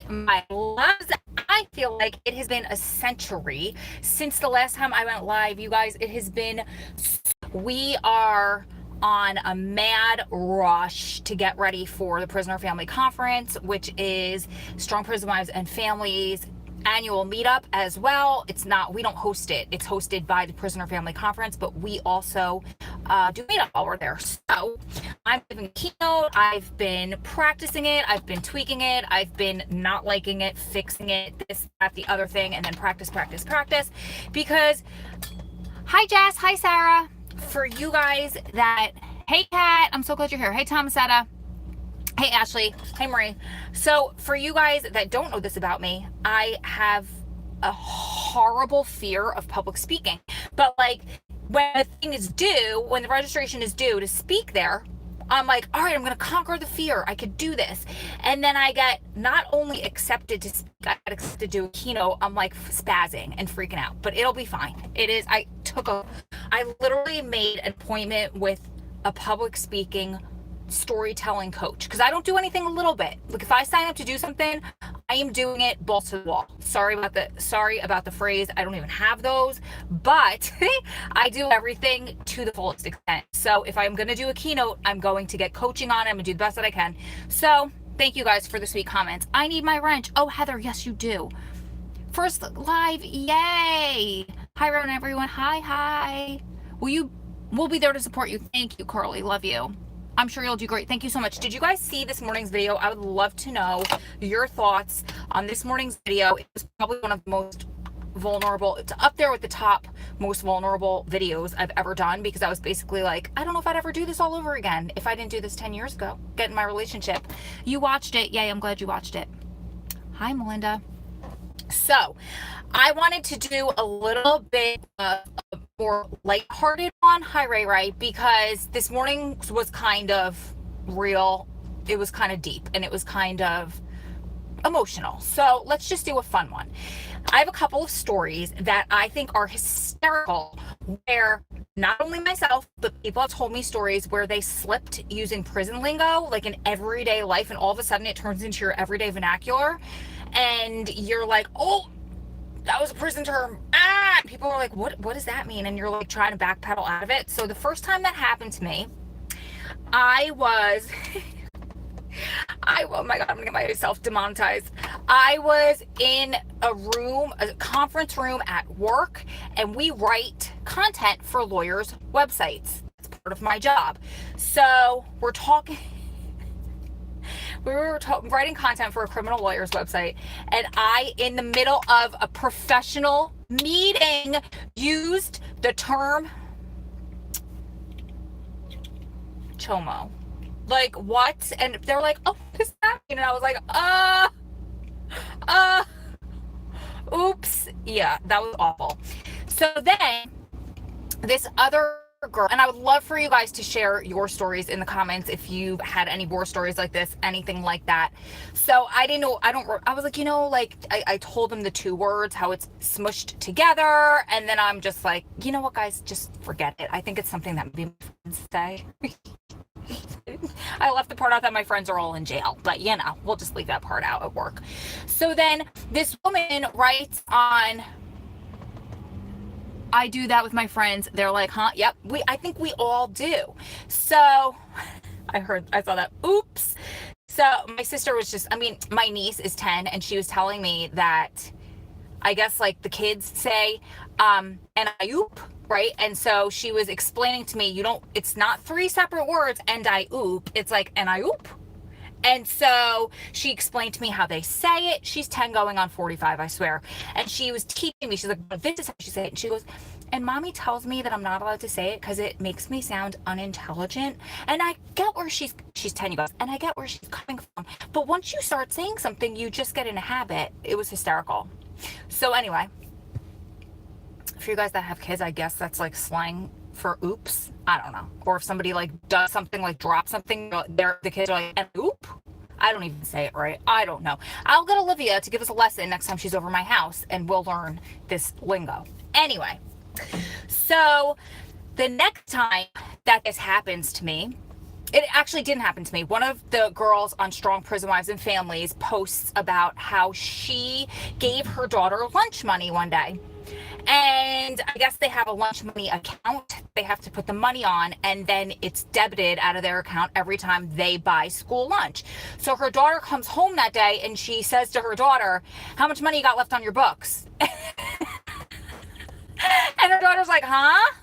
my loves. I feel like it has been a century since the last time I went live. You guys, it has been, we are on a mad rush to get ready for the Prisoner Family Conference, which is Strong Prison Wives and Families annual meetup as well. It's not, we don't host it. It's hosted by the Prisoner Family Conference, but we also do meetup while we're there. So I'm giving a keynote. I've been practicing it. I've been tweaking it. I've been not liking it, fixing it, this, that, the other thing, and then practice, because hi Jess, hi Sarah. For you guys that, hey Kat, I'm so glad you're here. Hey Thomasetta. Hey Ashley, hey Marie. So for you guys that don't know this about me, I have a horrible fear of public speaking. But like when the thing is due, when the registration is due to speak there, I'm like, all right, I'm going to conquer the fear. I could do this. And then I get not only accepted to speak, I get accepted to do a keynote. I'm like spazzing and freaking out, but it'll be fine. It is, I literally made an appointment with a public speaking storytelling coach, because I don't do anything a little bit. Like if I sign up to do something, I am doing it balls to the wall. Sorry about the phrase. I don't even have those, but I do everything to the fullest extent. So if I'm going to do a keynote, I'm going to get coaching on it. I'm going to do the best that I can. So thank you guys for the sweet comments. I need my wrench. Oh, Heather, yes, you do. First live. Yay. Hi, Ron, everyone. Hi. We'll be there to support you. Thank you, Carly. Love you. I'm sure you'll do great. Thank you so much. Did you guys see this morning's video? I would love to know your thoughts on this morning's video. It was probably one of the most vulnerable. It's up there with the top most vulnerable videos I've ever done, because I was basically like, I don't know if I'd ever do this all over again if I didn't do this 10 years ago, get in my relationship. You watched it. Yay, I'm glad you watched it. Hi, Melinda. So I wanted to do a little bit of a more lighthearted one. Hi, Ray, because this morning was kind of real. It was kind of deep and it was kind of emotional. So let's just do a fun one. I have a couple of stories that I think are hysterical, where not only myself, but people have told me stories where they slipped using prison lingo, like in everyday life, and all of a sudden it turns into your everyday vernacular. And you're like, oh, that was a prison term. People are like, what does that mean? And you're like trying to backpedal out of it. So the first time that happened to me, oh my God, I'm gonna get myself demonetized. I was in a conference room at work, and we write content for lawyers' websites. That's part of my job. So we were writing content for a criminal lawyer's website, and I, in the middle of a professional meeting, used the term chomo. Like, what? And they're like, oh, what does that mean? And I was like, oops. Yeah, that was awful. So then this other girl, and I would love for you guys to share your stories in the comments if you've had any war stories like this, anything like that. So I didn't know, I was like, I told them the two words, how it's smushed together, and then I'm just like, you know what, guys, just forget it. I think it's something that maybe my friends say. I left the part out that my friends are all in jail, but we'll just leave that part out at work. So then this woman writes on, I do that with my friends. They're like, huh? Yep. I think we all do. So I saw that. Oops. So my sister was my niece is 10, and she was telling me that I guess like the kids say, and I oop, right? And so she was explaining to me, it's not three separate words, and I oop. It's like, and I oop. And so she explained to me how they say it. She's 10 going on 45, I swear. And she was teaching me. She's like, this is how she say it. And she goes, and mommy tells me that I'm not allowed to say it because it makes me sound unintelligent. And I get where she's 10, you guys, and I get where she's coming from. But once you start saying something, you just get in a habit. It was hysterical. So anyway, for you guys that have kids, I guess that's like slang for oops. I don't know. Or if somebody like does something, like drop something, the kids are like, and oop. I don't even say it right. I don't know. I'll get Olivia to give us a lesson next time she's over my house, and we'll learn this lingo. Anyway, so the next time that this happens to me It actually didn't happen to me. One of the girls on Strong Prison Wives and Families posts about how she gave her daughter lunch money one day. And I guess they have a lunch money account they have to put the money on, and then it's debited out of their account every time they buy school lunch. So her daughter comes home that day and she says to her daughter, "How much money you got left on your books?" And her daughter's like, "Huh?"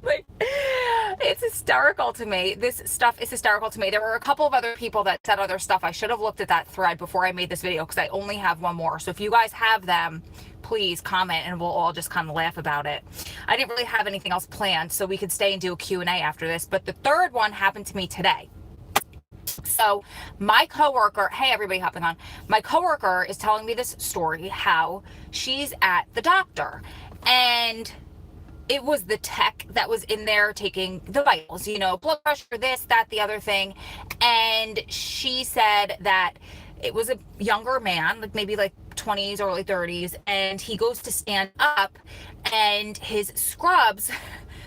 Like, it's hysterical to me. This stuff is hysterical to me. There were a couple of other people that said other stuff. I should have looked at that thread before I made this video because I only have one more. So if you guys have them, please comment and we'll all just kind of laugh about it. I didn't really have anything else planned, so we could stay and do a Q&A after this. But the third one happened to me today. So my coworker, hey everybody hopping on, my coworker is telling me this story, how she's at the doctor and it was the tech that was in there taking the vitals, you know, blood pressure, this, that, the other thing. And she said that it was a younger man, like maybe like 20s, early 30s, and he goes to stand up and his scrubs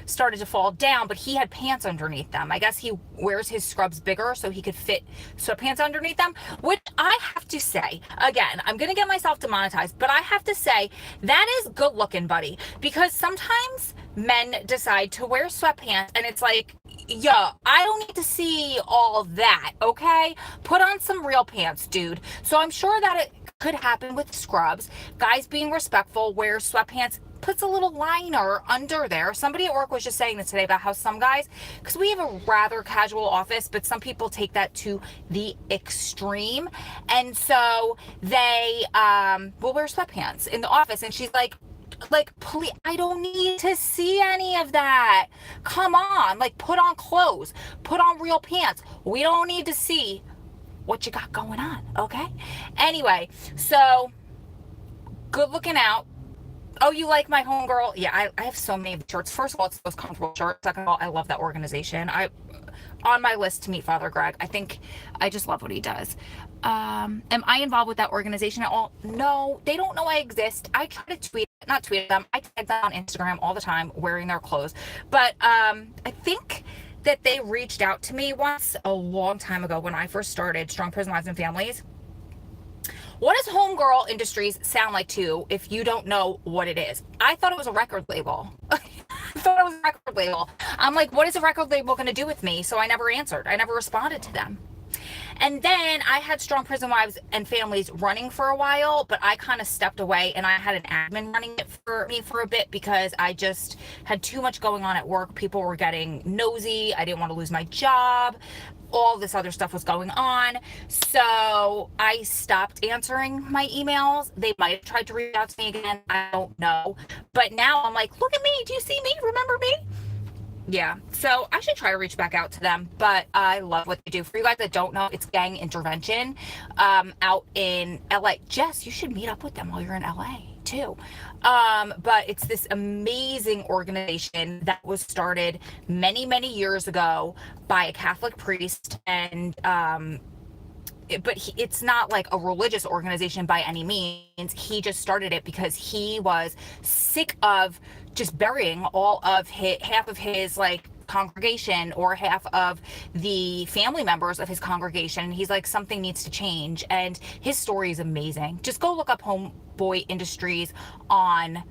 started to fall down, but he had pants underneath them. I guess he wears his scrubs bigger so he could fit sweatpants underneath them, which I have to say, again, I'm going to get myself demonetized, but I have to say that is good looking, buddy, because sometimes men decide to wear sweatpants and it's like, yo, I don't need to see all that, okay? Put on some real pants, dude. So I'm sure that it could happen with scrubs. Guys being respectful, wear sweatpants, puts a little liner under there. Somebody at work was just saying this today about how some guys, because we have a rather casual office, but some people take that to the extreme. And so they will wear sweatpants in the office. And she's like, please, I don't need to see any of that. Come on, like put on clothes, put on real pants. We don't need to see what you got going on, okay? Anyway, so good looking out. Oh, you like my homegirl? Yeah, I have so many shirts. First of all, it's the most comfortable shirt. Second of all, I love that organization. On my list to meet Father Greg. I think I just love what he does. Am I involved with that organization at all? No, they don't know I exist. I try to not tweet them. I tag them on Instagram all the time wearing their clothes. But I think that they reached out to me once a long time ago when I first started Strong Prison Wives and Families. What does Homegirl Industries sound like to you if you don't know what it is? I thought it was a record label. I thought it was a record label. I'm like, what is a record label going to do with me? So I never answered. I never responded to them. And then I had Strong Prison Wives and Families running for a while, but I kind of stepped away and I had an admin running it for me for a bit because I just had too much going on at work. People were getting nosy. I didn't want to lose my job. All this other stuff was going on. So I stopped answering my emails. They might have tried to reach out to me again. I don't know. But now I'm like, look at me. Do you see me? Remember me? Yeah, so I should try to reach back out to them, but I love what they do. For you guys that don't know, it's gang intervention out in LA. Jess, you should meet up with them while you're in LA too. But it's this amazing organization that was started many, many years ago by a Catholic priest, and it's not like a religious organization by any means. He just started it because he was sick of just burying all of half of his like congregation or half of the family members of his congregation. He's like, something needs to change, and his story is amazing. Just go look up Homeboy Industries on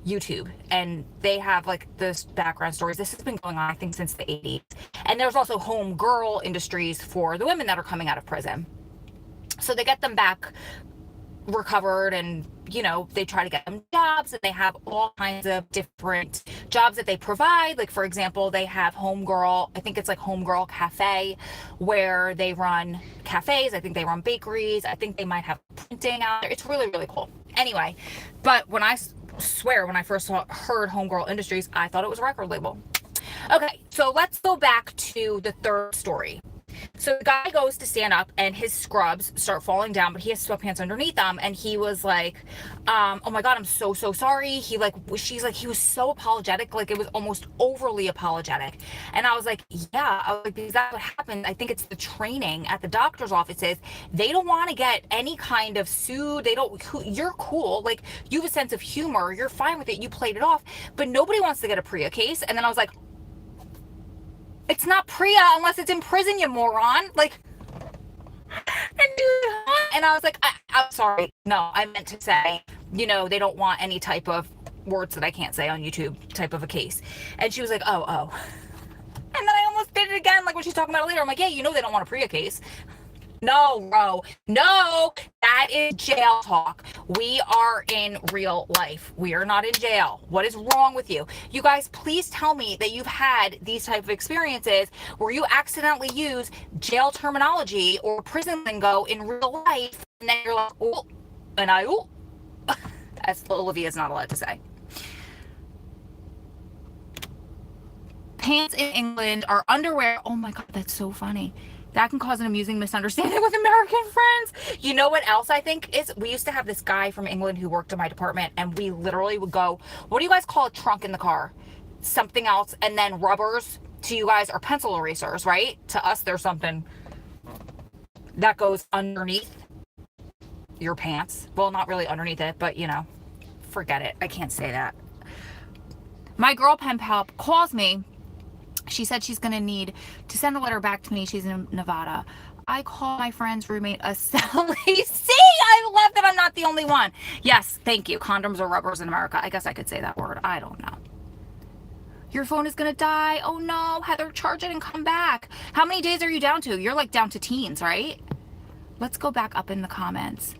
YouTube, and they have like this background stories. This has been going on, I think, since the 80s. And there's also Homegirl Industries for the women that are coming out of prison. So they get them back recovered, and you know, they try to get them jobs, and they have all kinds of different jobs that they provide. Like, for example, they have Homegirl, I think it's like Homegirl Cafe, where they run cafes. I think they run bakeries. I think they might have printing out there. It's really, really cool. Anyway, but when I swear, when I first heard Homegirl Industries, I thought it was a record label. Okay, so let's go back to the third story. So the guy goes to stand up and his scrubs start falling down, but he has sweatpants underneath them. And he was like, oh my God, I'm so sorry. She's like, he was so apologetic. Like, it was almost overly apologetic. And I was like, yeah, I was like, because that's what happened. I think it's the training at the doctor's offices. They don't want to get any kind of sued. You're cool. Like, you have a sense of humor. You're fine with it. You played it off, but nobody wants to get a PREA case. And then I was like, It's not Priya unless it's in prison, you moron. Like, and I was like, I'm sorry. No, I meant to say, they don't want any type of words that I can't say on YouTube type of a case. And she was like, oh. And then I almost did it again, like when she's talking about it later. I'm like, yeah, they don't want a Priya case. No, bro. No, that is jail talk. We are in real life. We are not in jail. What is wrong with you? You guys, please tell me that you've had these type of experiences where you accidentally use jail terminology or prison lingo in real life, and then you're like, oh, and oh. As Olivia's not allowed to say. Pants in England are underwear. Oh my God, that's so funny. That can cause an amusing misunderstanding with American friends. You know what else I think is? We used to have this guy from England who worked in my department, and we literally would go, what do you guys call a trunk in the car? Something else. And then rubbers to you guys are pencil erasers, right? To us, there's something that goes underneath your pants. Well, not really underneath it, but forget it. I can't say that. My girl pen pal calls me. She said she's going to need to send a letter back to me. She's in Nevada. I call my friend's roommate a Sally. See, I love that I'm not the only one. Yes, thank you. Condoms or rubbers in America. I guess I could say that word. I don't know. Your phone is going to die. Oh no, Heather, charge it and come back. How many days are you down to? You're like down to teens, right? Let's go back up in the comments.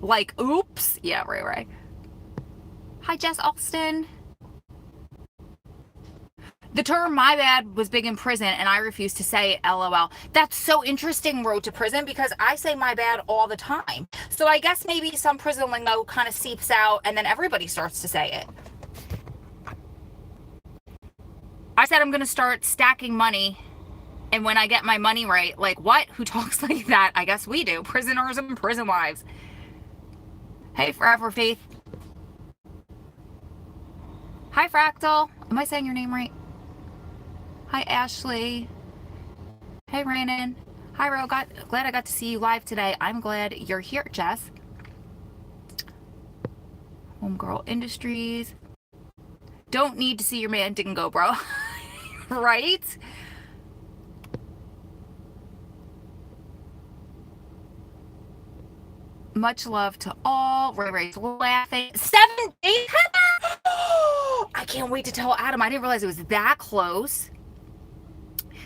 Like, oops. Yeah, right. Hi, Jess Alston. The term "my bad" was big in prison, and I refuse to say it, LOL. That's so interesting, Road to Prison, because I say my bad all the time. So I guess maybe some prison lingo kind of seeps out, and then everybody starts to say it. I said I'm going to start stacking money, and when I get my money right, like, what? Who talks like that? I guess we do. Prisoners and prison wives. Hey, Forever Faith. Hi, Fractal. Am I saying your name right? Hi, Ashley. Hey, Rainin. Hi, Ro. Glad I got to see you live today. I'm glad you're here, Jess. Homegirl Industries. Don't need to see your man dingo, bro. Right? Much love to all. Ray's laughing. 7 days? I can't wait to tell Adam. I didn't realize it was that close.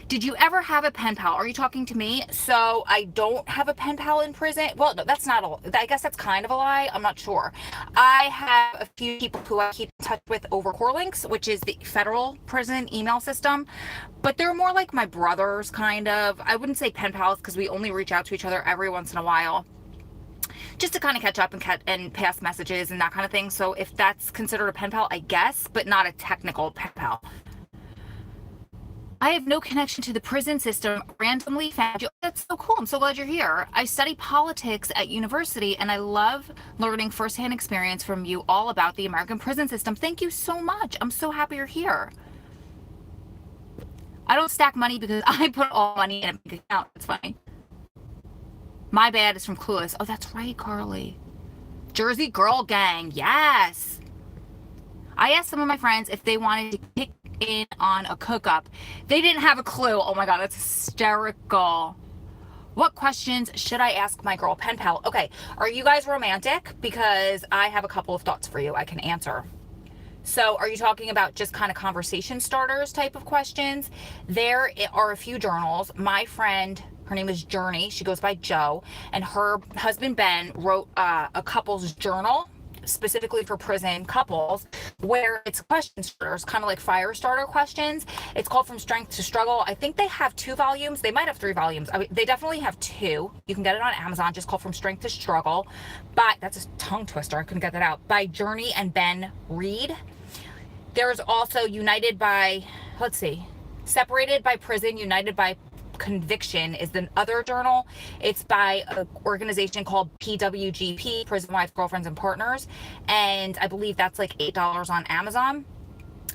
Did you ever have a pen pal? Are you talking to me? So I don't have a pen pal in prison. Well, no, that's not a, I guess that's kind of a lie. I'm not sure. I have a few people who I keep in touch with over CoreLinks, which is the federal prison email system. But they're more like my brothers, kind of. I wouldn't say pen pals because we only reach out to each other every once in a while, just to kind of catch up and pass messages and that kind of thing. So if that's considered a pen pal, I guess, but not a technical pen pal. I have no connection to the prison system. Randomly found you. That's so cool. I'm so glad you're here. I study politics at university, and I love learning firsthand experience from you all about the American prison system. Thank you so much. I'm so happy you're here. I don't stack money because I put all money in a big account. It's funny. My bad is from Clueless. Oh, that's right, Carly. Jersey Girl Gang. Yes. I asked some of my friends if they wanted to kick in on a cook-up. They didn't have a clue. Oh my God, that's hysterical. What questions should I ask my girl pen pal? Okay, are you guys romantic? Because I have a couple of thoughts for you I can answer. So are you talking about just kind of conversation starters type of questions? There are a few journals. My friend, her name is Journey. She goes by Joe, and her husband Ben wrote a couple's journal specifically for prison couples, where it's question starters, kind of like fire starter questions. It's called From Strength to Struggle. I think they have 2 volumes. They might have 3 volumes. I mean, they definitely have 2. You can get it on Amazon, just called From Strength to Struggle. But that's a tongue twister. I couldn't get that out. By Journey and Ben Reed. There's also United by, let's see, Separated by Prison, United by Conviction is the other journal. It's by an organization called PWGP, Prison Wives, Girlfriends, and Partners, and I believe that's like $8 on Amazon.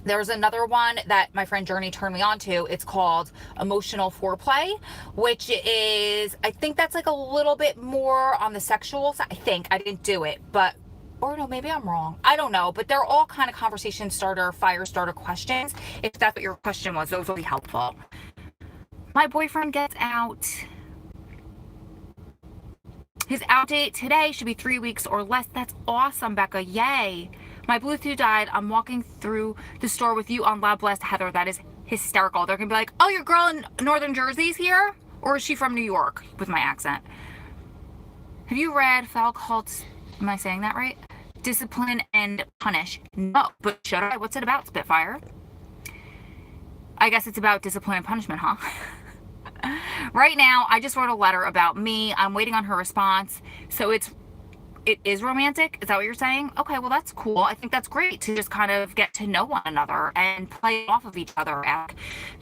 There's another one that my friend Journey turned me on to. It's called Emotional Foreplay, which is, I think that's like a little bit more on the sexual side. I think, I didn't do it, but Or no, maybe I'm wrong. I don't know, but they're all kind of conversation starter, fire starter questions. If that's what your question was, those will be helpful. My boyfriend gets out. His out date today should be 3 weeks or less. That's awesome, Becca. Yay. My Bluetooth died. I'm walking through the store with you on loud blast, Heather. That is hysterical. They're going to be like, oh, your girl in Northern Jersey's here? Or is she from New York with my accent? Have you read Falkhalt's, am I saying that right? Discipline and Punish. No, but should I? What's it about, Spitfire? I guess it's about discipline and punishment, huh? Right now, I just wrote a letter about me. I'm waiting on her response. So it is romantic? Is that what you're saying? Okay, well, that's cool. I think that's great to just kind of get to know one another and play off of each other.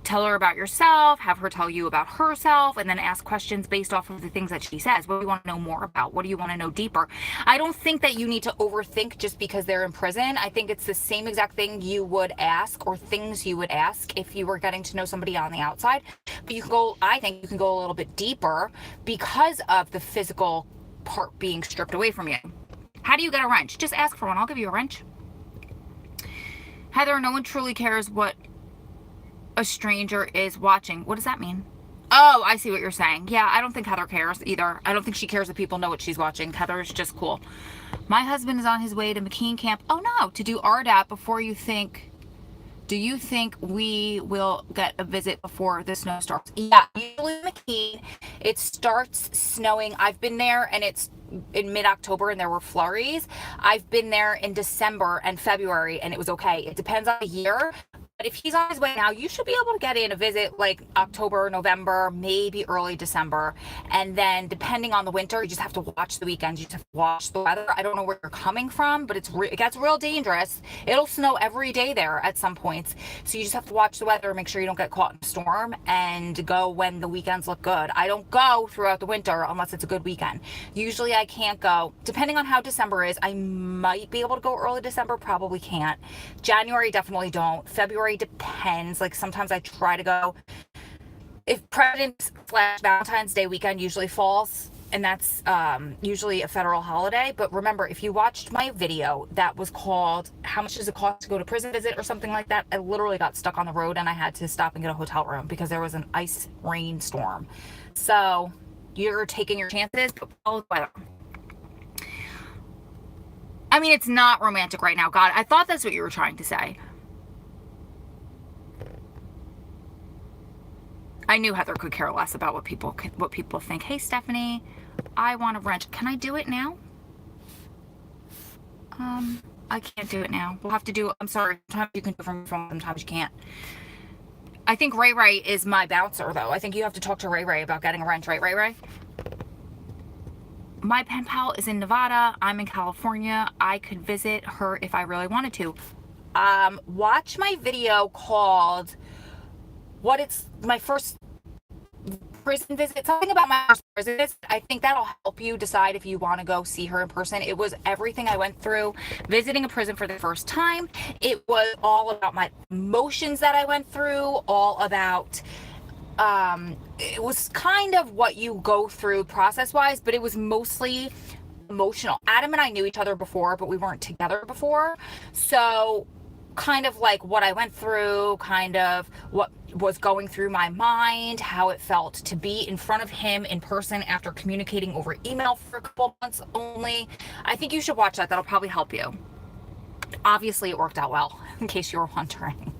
Tell her about yourself, have her tell you about herself, and then ask questions based off of the things that she says. What do you want to know more about? What do you want to know deeper? I don't think that you need to overthink just because they're in prison. I think it's the same exact thing you would ask, or things you would ask if you were getting to know somebody on the outside. But I think you can go a little bit deeper because of the physical part being stripped away from you. How do you get a wrench? Just ask for one. I'll give you a wrench. Heather, no one truly cares what a stranger is watching. What does that mean? Oh, I see what you're saying. Yeah, I don't think Heather cares either. I don't think she cares that people know what she's watching. Heather is just cool. My husband is on his way to McKean Camp. Oh no, to do RDAP before you think. Do you think we will get a visit before the snow starts? Yeah, usually McKean, it starts snowing. I've been there and it's in mid-October and there were flurries. I've been there in December and February and it was okay. It depends on the year. But if he's on his way now, you should be able to get in a visit like October, November, maybe early December. And then depending on the winter, you just have to watch the weekends. You just have to watch the weather. I don't know where you're coming from, but it gets real dangerous. It'll snow every day there at some points. So you just have to watch the weather, make sure you don't get caught in a storm, and go when the weekends look good. I don't go throughout the winter unless it's a good weekend. Usually I can't go. Depending on how December is, I might be able to go early December, probably can't. January, definitely don't. February depends. Like sometimes I try to go if President's/Valentine's Day weekend usually falls, and that's usually a federal holiday. But remember, if you watched my video that was called how much does it cost to go to prison visit or something like that, I literally got stuck on the road and I had to stop and get a hotel room because there was an ice rain storm. So you're taking your chances, but follow the weather. I mean, it's not romantic right now. God, I thought that's what you were trying to say. I knew Heather could care less about what people think. Hey, Stephanie, I want a wrench. Can I do it now? I can't do it now. We'll have to do, I'm sorry. Sometimes you can do it from your phone, sometimes you can't. I think Ray Ray is my bouncer, though. I think you have to talk to Ray Ray about getting a wrench, right, Ray Ray? My pen pal is in Nevada. I'm in California. I could visit her if I really wanted to. Watch my video called my first prison visit, something about my first prison visit. I think that'll help you decide if you want to go see her in person. It was everything I went through visiting a prison for the first time. It was all about my emotions that I went through, all about it was kind of what you go through process-wise, but it was mostly emotional. Adam and I knew each other before, but we weren't together before. So kind of like what I went through, kind of what was going through my mind, how it felt to be in front of him in person after communicating over email for a couple months only. I think you should watch that. That'll probably help you. Obviously, it worked out well, in case you were wondering.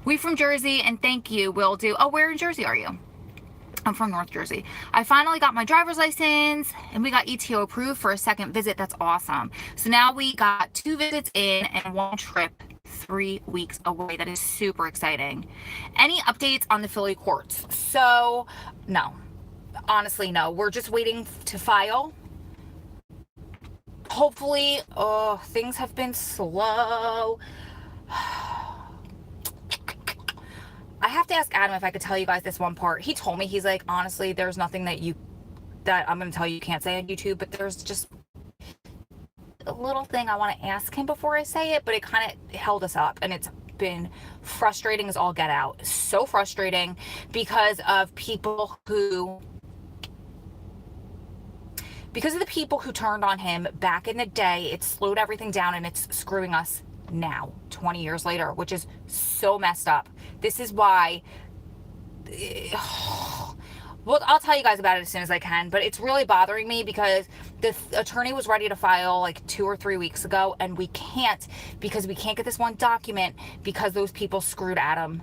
We from Jersey, and thank you, will do. Oh, where in Jersey are you? I'm from North Jersey. I finally got my driver's license and we got ETO approved for a second visit. That's awesome. So now we got 2 visits in and 1 trip 3 weeks away. That is super exciting. Any updates on the Philly courts? So no, honestly, no. We're just waiting to file. Hopefully, things have been slow. I have to ask Adam if I could tell you guys this one part. He told me, he's like, honestly, there's nothing that I'm going to tell you can't say on YouTube, but there's just a little thing I want to ask him before I say it, but it kind of held us up, and it's been frustrating as all get out. So frustrating because of people who because of the people who turned on him back in the day, it slowed everything down and it's screwing us now, 20 years later, which is so messed up. This is why, well, I'll tell you guys about it as soon as I can, but it's really bothering me because the attorney was ready to file like 2 or 3 weeks ago, and we can't, because we can't get this one document because those people screwed Adam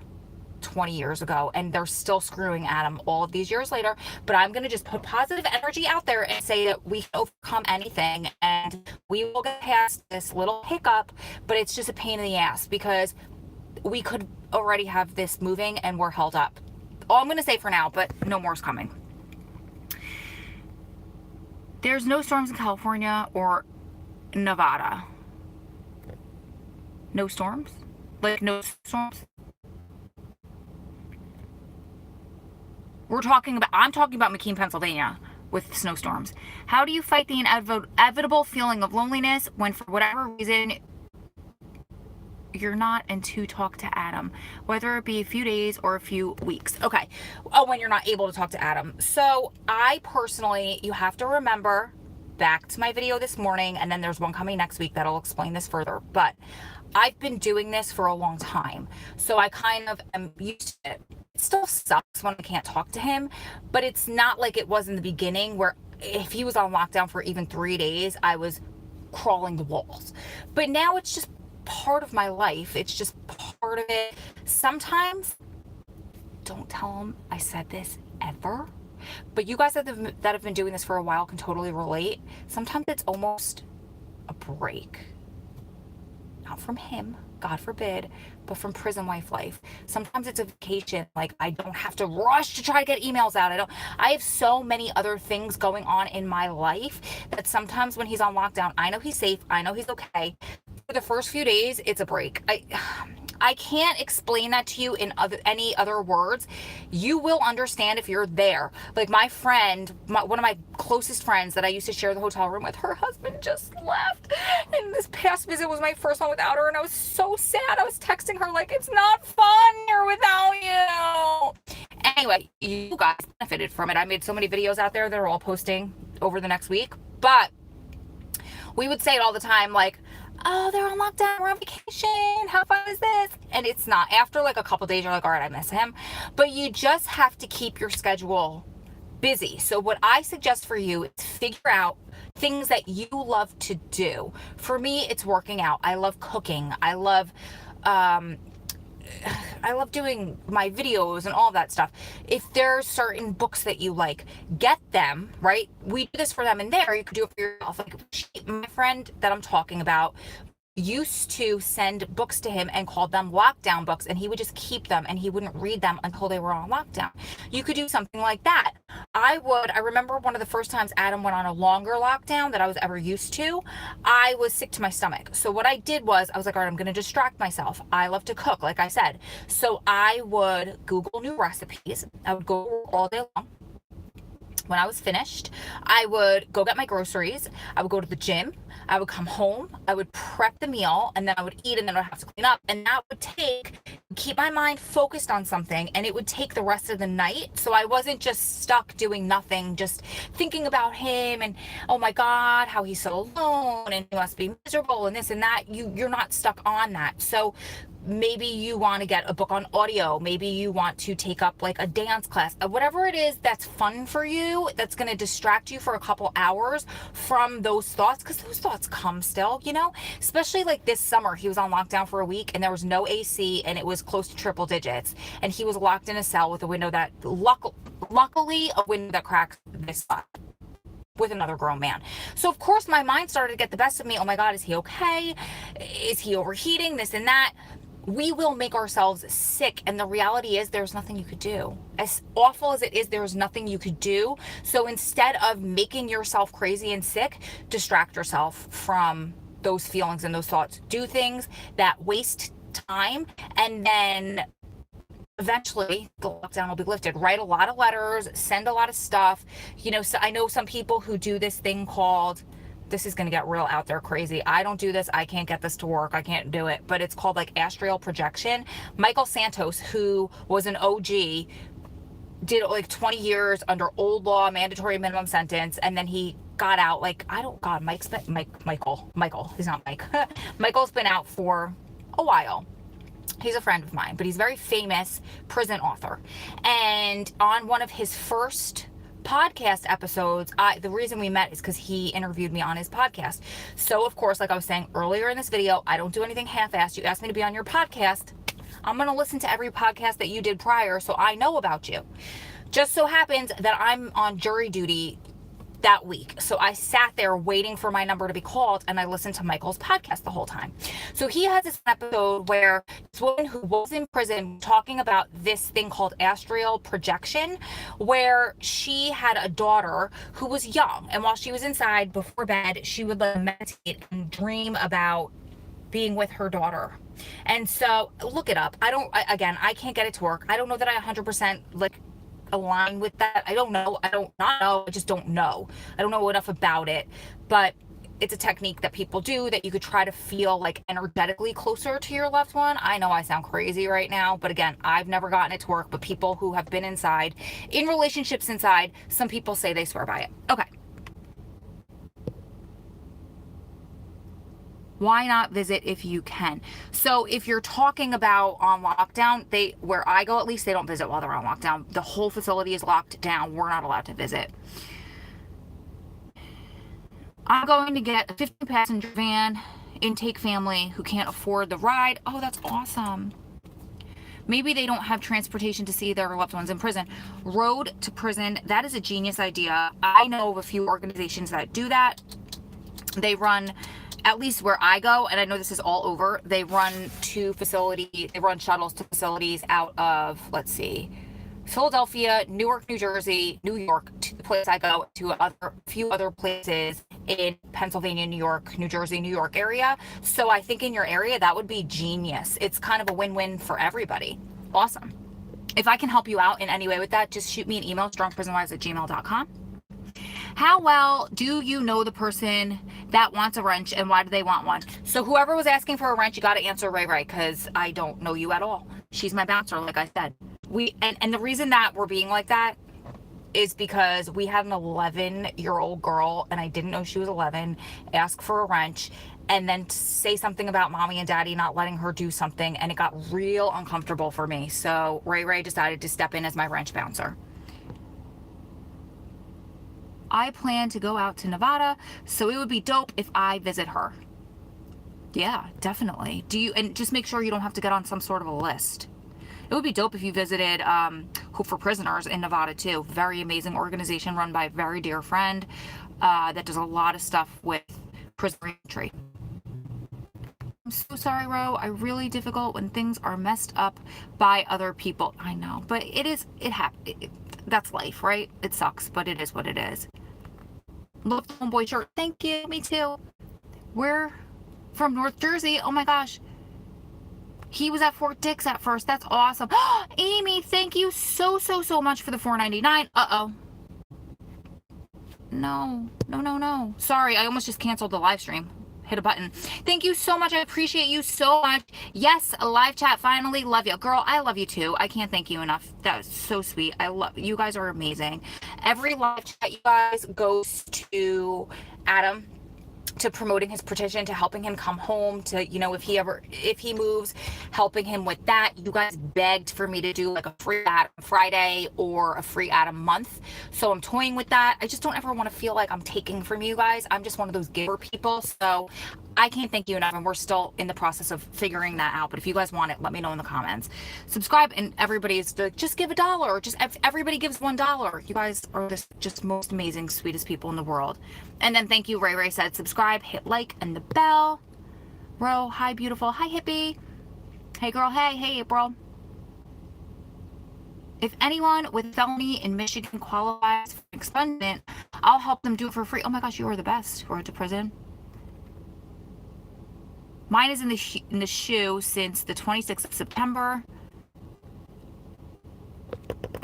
20 years ago, and they're still screwing Adam all of these years later. But I'm going to just put positive energy out there and say that we can overcome anything, and we will get past this little hiccup, but it's just a pain in the ass because we could already have this moving and we're held up. All I'm going to say for now, but no more is coming. There's no storms in California or Nevada. No storms? Like no storms? I'm talking about McKean, Pennsylvania with snowstorms. How do you fight the inevitable feeling of loneliness when for whatever reason you're not and to talk to Adam, whether it be a few days or a few weeks? Okay. Oh, when you're not able to talk to Adam. So I personally, you have to remember back to my video this morning, and then there's one coming next week that'll explain this further, but I've been doing this for a long time. So I kind of am used to it. It still sucks when I can't talk to him, but it's not like it was in the beginning where if he was on lockdown for even 3 days, I was crawling the walls. But now it's just part of my life. It's just part of it. Sometimes, don't tell him I said this ever, but you guys that have been doing this for a while can totally relate. Sometimes it's almost a break. Not from him, God forbid, but from prison wife life. Sometimes it's a vacation. Like, I don't have to rush to try to get emails out. I have so many other things going on in my life that sometimes when he's on lockdown, I know he's safe. I know he's okay. For the first few days, it's a break. I can't explain that to you in any other words. You will understand if you're there. Like my friend, one of my closest friends that I used to share the hotel room with, her husband just left. And this past visit was my first one without her, and I was so sad. I was texting her like, it's not fun here without you. Anyway, you guys benefited from it. I made so many videos out there that are all posting over the next week. But we would say it all the time, like, oh, they're on lockdown, we're on vacation, how fun is this? And it's not. After like a couple days, you're like, all right, I miss him. But you just have to keep your schedule busy. So what I suggest for you is figure out things that you love to do. For me, it's working out. I love cooking. I love doing my videos and all that stuff. If there's certain books that you like, get them, right? We do this for them and there. You could do it for yourself. Like my friend that I'm talking about used to send books to him and called them lockdown books, and he would just keep them and he wouldn't read them until they were on lockdown. You could do something like that. I remember one of the first times Adam went on a longer lockdown that I was ever used to, I was sick to my stomach. So what I did was I was like, all right, I'm going to distract myself. I love to cook, like I said. So I would Google new recipes. I would go all day long. When I was finished, I would go get my groceries. I would go to the gym. I would come home. I would prep the meal, and then I would eat, and then I would have to clean up. And that would keep my mind focused on something, and it would take the rest of the night. So I wasn't just stuck doing nothing, just thinking about him and, oh my God, how he's so alone and he must be miserable and this and that. You're not stuck on that. So maybe you want to get a book on audio. Maybe you want to take up like a dance class, whatever it is that's fun for you, that's going to distract you for a couple hours from those thoughts, because those thoughts come still, you know, especially like this summer. He was on lockdown for a week and there was no AC and it was close to triple digits, and he was locked in a cell with a window that luckily a window that cracks this side with another grown man. So of course my mind started to get the best of me. Oh my God, is he okay? Is he overheating? This and that. We will make ourselves sick, and the reality is there's nothing you could do. As awful as it is, there's nothing you could do. So instead of making yourself crazy and sick, distract yourself from those feelings and those thoughts. Do things that waste time, and then eventually the lockdown will be lifted. Write a lot of letters, send a lot of stuff. You know, so I know some people who do this thing called, this is going to get real out there crazy. I don't do this. I can't get this to work. I can't do it. But it's called like astral projection. Michael Santos, who was an OG, did like 20 years under old law, mandatory minimum sentence, and then he got out. Like, Michael, he's not Mike. Michael's been out for a while. He's a friend of mine, but he's a very famous prison author. And on one of his first podcast episodes, the reason we met is because he interviewed me on his podcast. So of course, like I was saying earlier in this video, I don't do anything half-assed. You asked me to be on your podcast, I'm going to listen to every podcast that you did prior, so I know about you. Just so happens that I'm on jury duty that week. So I sat there waiting for my number to be called, and I listened to Michael's podcast the whole time. So he has this episode where this woman who was in prison talking about this thing called astral projection, where she had a daughter who was young, and while she was inside before bed, she would like meditate and dream about being with her daughter. And so look it up. I can't get it to work. I don't know that I 100% like align with that. I don't know. I just don't know. I don't know enough about it, but it's a technique that people do that you could try to feel like energetically closer to your loved one. I know I sound crazy right now, but again, I've never gotten it to work, but people who have been inside, in relationships inside, some people say they swear by it. Okay. Why not visit if you can? So if you're talking about on lockdown, where I go at least, they don't visit while they're on lockdown. The whole facility is locked down. We're not allowed to visit. I'm going to get a 50-passenger van, intake family who can't afford the ride. Oh, that's awesome. Maybe they don't have transportation to see their loved ones in prison. Road to prison, that is a genius idea. I know of a few organizations that do that. They run, at least where I go, and I know this is all over, they run shuttles to facilities out of, let's see, Philadelphia, Newark, New Jersey, New York, to the place I go, to a few other places in Pennsylvania, New York, New Jersey, New York area. So I think in your area, that would be genius. It's kind of a win-win for everybody. Awesome. If I can help you out in any way with that, just shoot me an email, strongprisonwives@gmail.com. How well do you know the person that wants a wrench, and why do they want one? So whoever was asking for a wrench, you got to answer right, because I don't know you at all. She's my bouncer, like I said. And the reason that we're being like that is because we had an 11-year-old girl, and I didn't know she was 11, ask for a wrench, and then say something about mommy and daddy not letting her do something, and it got real uncomfortable for me. So Ray decided to step in as my wrench bouncer. I plan to go out to Nevada, so it would be dope if I visit her. Yeah, definitely. And just make sure you don't have to get on some sort of a list. It would be dope if you visited Hope for Prisoners in Nevada too. Very amazing organization run by a very dear friend that does a lot of stuff with prison reentry. I'm so sorry, Ro. I really difficult when things are messed up by other people. I know, but it happens. That's life, right? It sucks, but it is what it is. Love the homeboy shirt. Thank you. Me too. We're from North Jersey. Oh my gosh. He was at Fort Dix at first. That's awesome. Amy, thank you so much for the $4.99. Uh-oh. No. Sorry, I almost just canceled the live stream. Hit a button. Thank you so much. I appreciate you so much. Yes, a live chat finally. Love you. Girl, I love you too. I can't thank you enough. That was so sweet. I love you guys are amazing. Every live chat, you guys, goes to Adam, to promoting his petition, to helping him come home, to, if he moves, helping him with that. You guys begged for me to do like a free Adam Friday or a free Adam month. So I'm toying with that. I just don't ever want to feel like I'm taking from you guys. I'm just one of those giver people. So I can't thank you enough, and we're still in the process of figuring that out. But if you guys want it, let me know in the comments. Subscribe, and everybody's like, just give $1. Just everybody gives $1. You guys are the just most amazing, sweetest people in the world. And then thank you, Ray said subscribe, hit like, and the bell. Ro, hi beautiful, hi hippie. Hey girl, hey April. If anyone with felony in Michigan qualifies for expungement, I'll help them do it for free. Oh my gosh, you are the best. Road to prison. Mine is in the shoe since the 26th of September.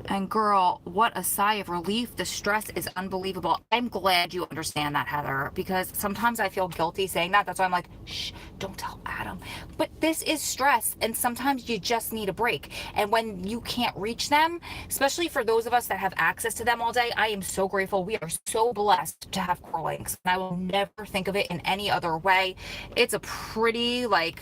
And girl, what a sigh of relief. The stress is unbelievable. I'm glad you understand that, Heather, because sometimes I feel guilty saying that. That's why I'm like, shh, don't tell Adam. But this is stress, and sometimes you just need a break. And when you can't reach them, especially for those of us that have access to them all day, I am so grateful. We are so blessed to have core links. And I will never think of it in any other way. It's a pretty, like,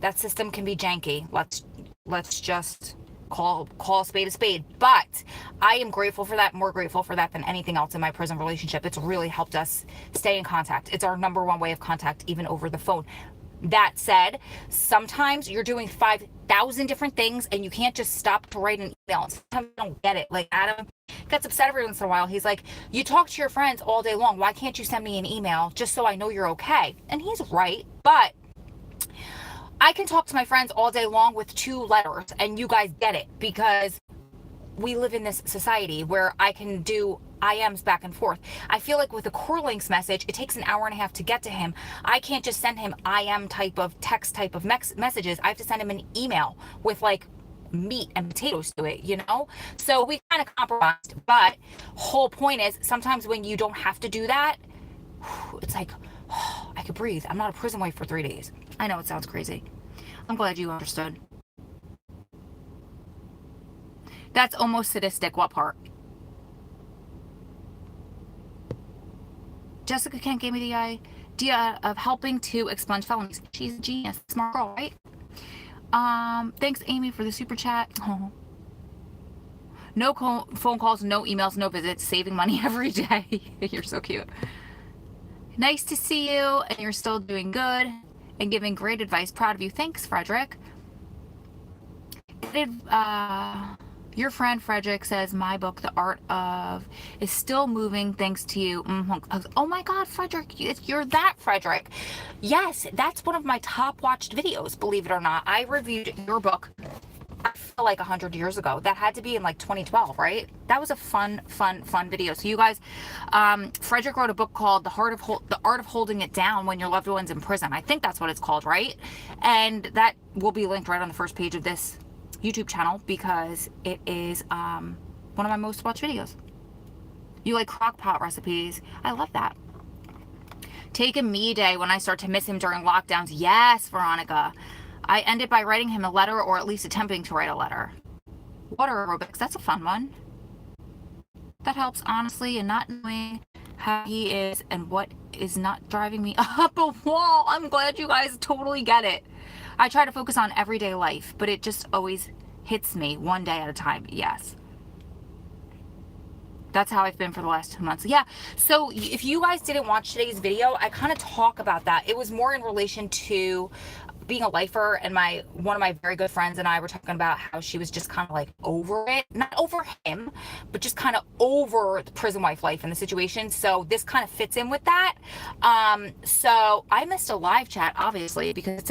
that system can be janky. Let's just call a spade, but I am grateful for that, more grateful for that than anything else in my prison relationship. It's really helped us stay in contact. It's our number one way of contact, even over the phone. That said, sometimes you're doing 5,000 different things and you can't just stop to write an email. And sometimes I don't get it. Like, Adam gets upset every once in a while. He's like, you talk to your friends all day long. Why can't you send me an email just so I know you're okay? And he's right, but I can talk to my friends all day long with 2 letters and you guys get it, because we live in this society where I can do IMs back and forth. I feel like with a core links message, it takes an hour and a half to get to him. I can't just send him IM type of text type of messages. I have to send him an email with like meat and potatoes to it, you know? So we kind of compromised, but whole point is sometimes when you don't have to do that, it's like, oh, I could breathe. I'm not a prison wife for 3 days. I know it sounds crazy. I'm glad you understood. That's almost sadistic. What part? Jessica Kent gave me the idea of helping to expunge felonies. She's a genius. Smart girl, right? Thanks, Amy, for the super chat. Oh. No phone calls, no emails, no visits. Saving money every day. You're so cute. Nice to see you, and you're still doing good and giving great advice. Proud of you. Thanks, Frederick. Your friend Frederick says my book, The Art of, is still moving thanks to you. Oh my God, Frederick, you're that Frederick. Yes, that's one of my top watched videos, believe it or not. I reviewed your book, I feel like 100 years ago. That had to be in like 2012, right? That was a fun video. So you guys, Frederick wrote a book called The Art of Holding It Down When Your Loved One's in Prison. I think that's what it's called, right? And that will be linked right on the first page of this YouTube channel because it is one of my most watched videos. You like crock pot recipes. I love that. Take a me day when I start to miss him during lockdowns. Yes, Veronica. I ended by writing him a letter, or at least attempting to write a letter. Water aerobics, that's a fun one. That helps, honestly, and not knowing how he is and what is not driving me up a wall. I'm glad you guys totally get it. I try to focus on everyday life, but it just always hits me one day at a time. Yes. That's how I've been for the last 2 months. Yeah. So if you guys didn't watch today's video, I kind of talk about that. It was more in relation to being a lifer, and one of my very good friends and I were talking about how she was just kind of like over it, not over him, but just kind of over the prison wife life and the situation. So this kind of fits in with that. So I missed a live chat, obviously, because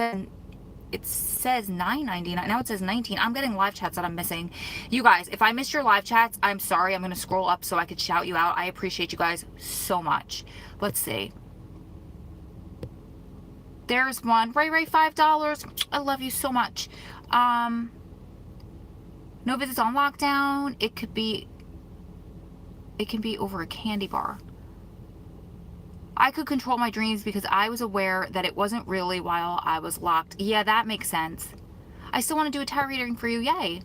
it says $9.99. Now it says $19. I'm getting live chats that I'm missing. You guys, if I missed your live chats, I'm sorry. I'm going to scroll up so I could shout you out. I appreciate you guys so much. Let's see. There's one. Ray, $5. I love you so much. No visits on lockdown. It can be over a candy bar. I could control my dreams because I was aware that it wasn't really while I was locked. Yeah, that makes sense. I still want to do a tarot reading for you. Yay.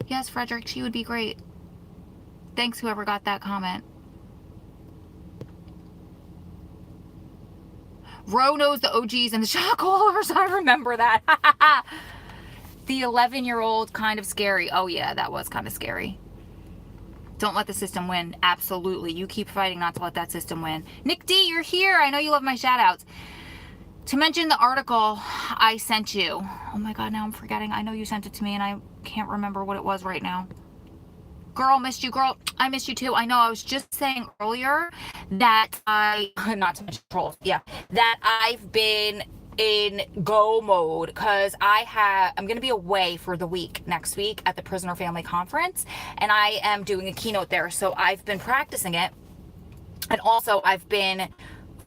Yes, Frederick, she would be great. Thanks, whoever got that comment. Ro knows the OGs and the shock collars. I remember that. The 11-year-old, kind of scary. Oh, yeah, that was kind of scary. Don't let the system win. Absolutely. You keep fighting not to let that system win. Nick D, you're here. I know you love my shout outs. To mention the article I sent you. Oh my God, now I'm forgetting. I know you sent it to me and I can't remember what it was right now. Girl, missed you. Girl, I missed you too. I know. I was just saying earlier that not to mention trolls. Yeah. That I've been in go mode because I'm going to be away for the week next week at the Prisoner Family Conference, and I am doing a keynote there. So I've been practicing it, and also I've been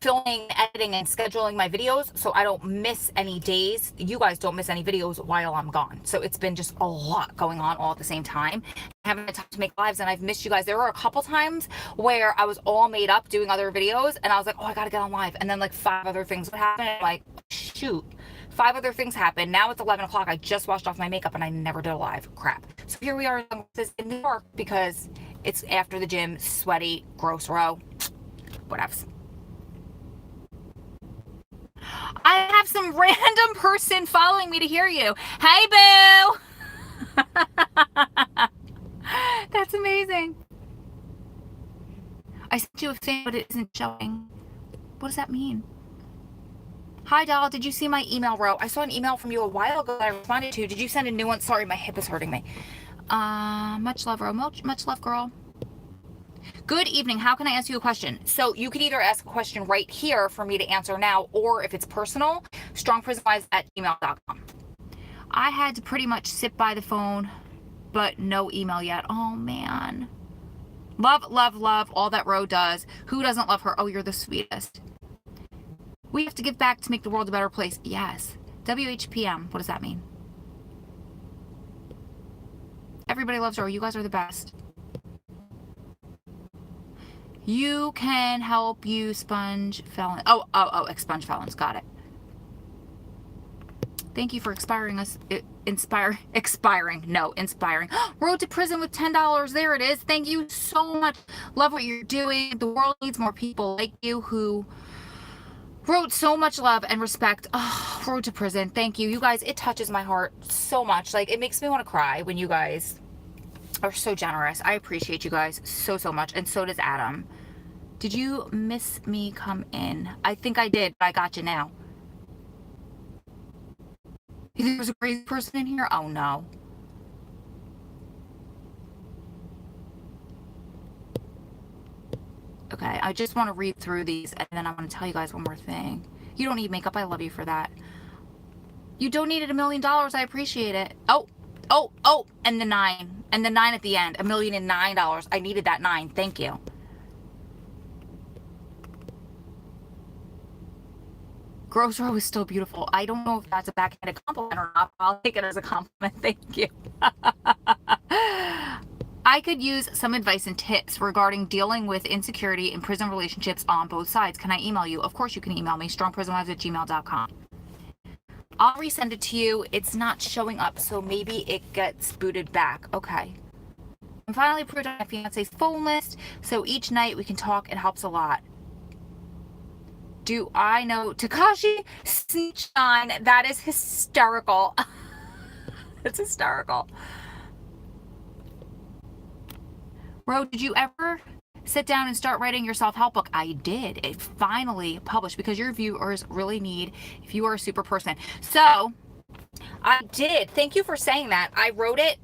filming, editing, and scheduling my videos so I don't miss any days. You guys don't miss any videos while I'm gone. So it's been just a lot going on all at the same time. I haven't had time to make lives, and I've missed you guys. There were a couple times where I was all made up doing other videos, and I was like, oh, I gotta get on live. And then like 5 other things would happen. I'm like, shoot. 5 other things happened. Now it's 11 o'clock. I just washed off my makeup and I never did a live. Crap. So here we are in New York because it's after the gym, sweaty, gross row. Whatever. I have some random person following me to hear you. Hey, boo. That's amazing. I sent you a thing, but it isn't showing. What does that mean? Hi, doll. Did you see my email, Ro? I saw an email from you a while ago that I responded to. Did you send a new one? Sorry, my hip is hurting me. Much love, Ro. Much love, girl. Good evening. How can I ask you a question? So you could either ask a question right here for me to answer now, or if it's personal, strongprisonwise@gmail.com. I had to pretty much sit by the phone, but no email yet. Oh, man. Love, love, love all that Ro does. Who doesn't love her? Oh, you're the sweetest. We have to give back to make the world a better place. Yes. WHPM. What does that mean? Everybody loves Ro. You guys are the best. You can help you expunge felons. Expunge felons. Got it. Thank you for inspiring. Road to prison with $10. There it is. Thank you so much. Love what you're doing. The world needs more people like you who wrote so much love and respect. Oh, road to prison. Thank you. You guys, it touches my heart so much. Like, it makes me want to cry when you guys are so generous. I appreciate you guys so, so much. And so does Adam. Did you miss me come in? I think I did, but I got you now. You think there's a crazy person in here? Oh, no. Okay, I just want to read through these, and then I want to tell you guys one more thing. You don't need makeup. I love you for that. You donated $1 million. I appreciate it. Oh, and the 9. And the 9 at the end. $1,009. I needed that 9. Thank you. Gross Row is still beautiful. I don't know if that's a backhanded compliment or not, but I'll take it as a compliment. Thank you. I could use some advice and tips regarding dealing with insecurity in prison relationships on both sides. Can I email you? Of course you can email me, strongprisonwives@gmail.com. I'll resend it to you. It's not showing up, so maybe it gets booted back. Okay. I'm finally approved on my fiance's phone list, so each night we can talk. It helps a lot. Do I know Takashi Sneechon? That is hysterical. It's hysterical. Ro, did you ever sit down and start writing your self-help book? I did. It finally published because your viewers really need, if you are a super person. So I did. Thank you for saying that. I wrote it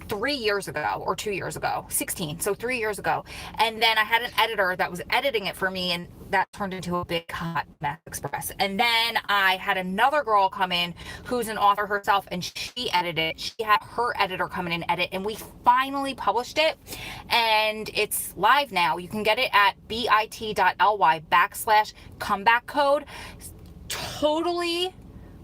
3 years ago or 2 years ago, 16. So 3 years ago. And then I had an editor that was editing it for me, and that turned into a big hot mess express. And then I had another girl come in who's an author herself, and she edited it. She had her editor come in and edit, and we finally published it, and it's live now. You can get it at bit.ly/comeback code. Totally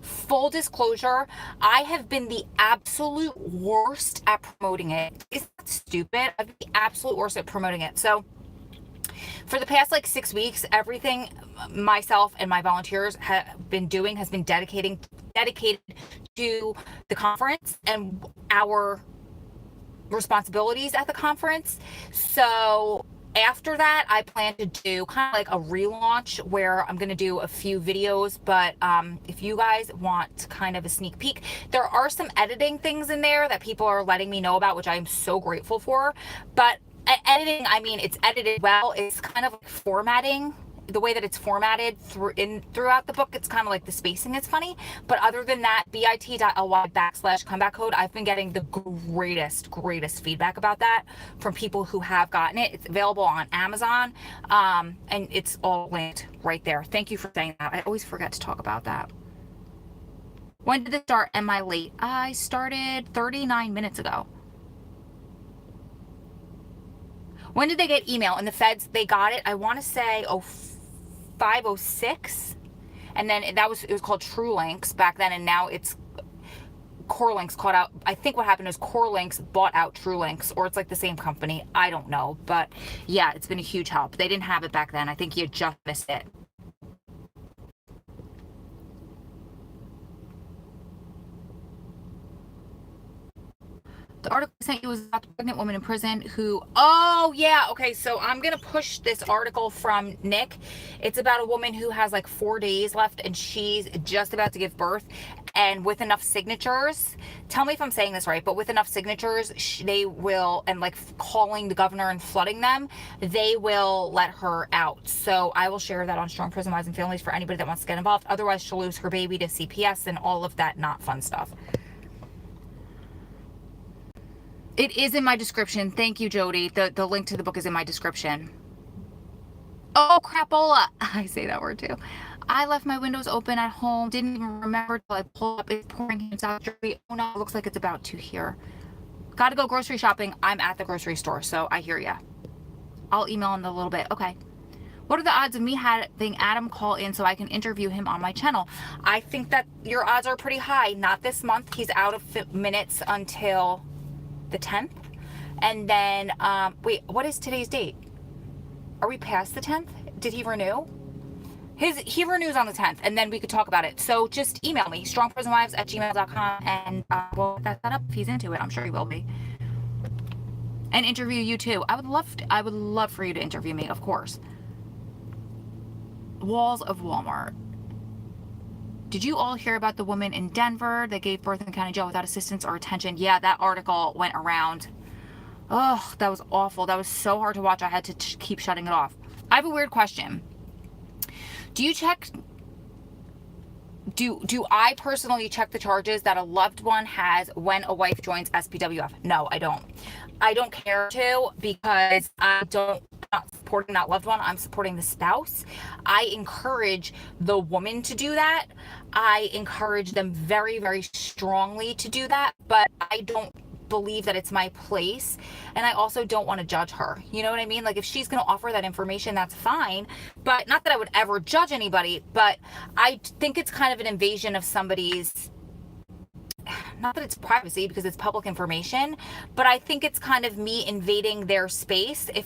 full disclosure, I have been the absolute worst at promoting it. Is that stupid? I've been the absolute worst at promoting it. So for the past 6 weeks, everything myself and my volunteers have been doing has been dedicated to the conference and our responsibilities at the conference. So after that, I plan to do kind of like a relaunch where I'm going to do a few videos, but if you guys want kind of a sneak peek, there are some editing things in there that people are letting me know about, which I'm so grateful for. But editing, I mean, it's edited well. It's kind of like formatting. The way that it's formatted throughout the book, it's kind of like the spacing is funny. But other than that, bit.ly/comeback code, I've been getting the greatest feedback about that from people who have gotten it. It's available on Amazon, and it's all linked right there. Thank you for saying that. I always forget to talk about that. When did this start? Am I late? I started 39 minutes ago. When did they get email? And the feds, they got it, I want to say, 506, and then it was called True Links back then, and now it's Core Links caught out. I think what happened is Core Links bought out True Links, or it's like the same company. I don't know, but yeah, it's been a huge help. They didn't have it back then. I think you just missed it. The article I sent you was about the pregnant woman in prison who, oh yeah, okay, so I'm gonna push this article from Nick. It's about a woman who has like 4 days left and she's just about to give birth, and with enough signatures, tell me if I'm saying this right, but with enough signatures, they will, and like calling the governor and flooding them, they will let her out. So I will share that on Strong Prison Wives and Families for anybody that wants to get involved. Otherwise, she'll lose her baby to CPS and all of that not fun stuff. It is in my description. Thank you, Jody. The link to the book is in my description. Oh, crapola. I say that word too. I left my windows open at home. Didn't even remember till I pulled up. It's pouring hands out. Jody. Oh no, it looks like it's about to here. Gotta go grocery shopping. I'm at the grocery store, so I hear ya. I'll email in a little bit. Okay. What are the odds of me having Adam call in so I can interview him on my channel? I think that your odds are pretty high. Not this month. He's out of minutes until the 10th. And then wait, what is today's date? Are we past the 10th? Did he renew? He renews on the 10th, and then we could talk about it. So just email me, strongprisonwives@gmail.com, and we'll set that up if he's into it. I'm sure he will be. And interview you too. I would love for you to interview me, of course. Walls of Walmart. Did you all hear about the woman in Denver that gave birth in county jail without assistance or attention? Yeah, that article went around. Oh, that was awful. That was so hard to watch. I had to keep shutting it off. I have a weird question. Do I personally check the charges that a loved one has when a wife joins SPWF? No, I don't. I don't care to, because I'm not supporting that loved one. I'm supporting the spouse. I encourage the woman to do that. I encourage them very, very strongly to do that, but I don't believe that it's my place, and I also don't want to judge her. You know what I mean? Like, if she's going to offer that information, that's fine, but not that I would ever judge anybody, but I think it's kind of an invasion of somebody's, not that it's privacy because it's public information, but I think it's kind of me invading their space if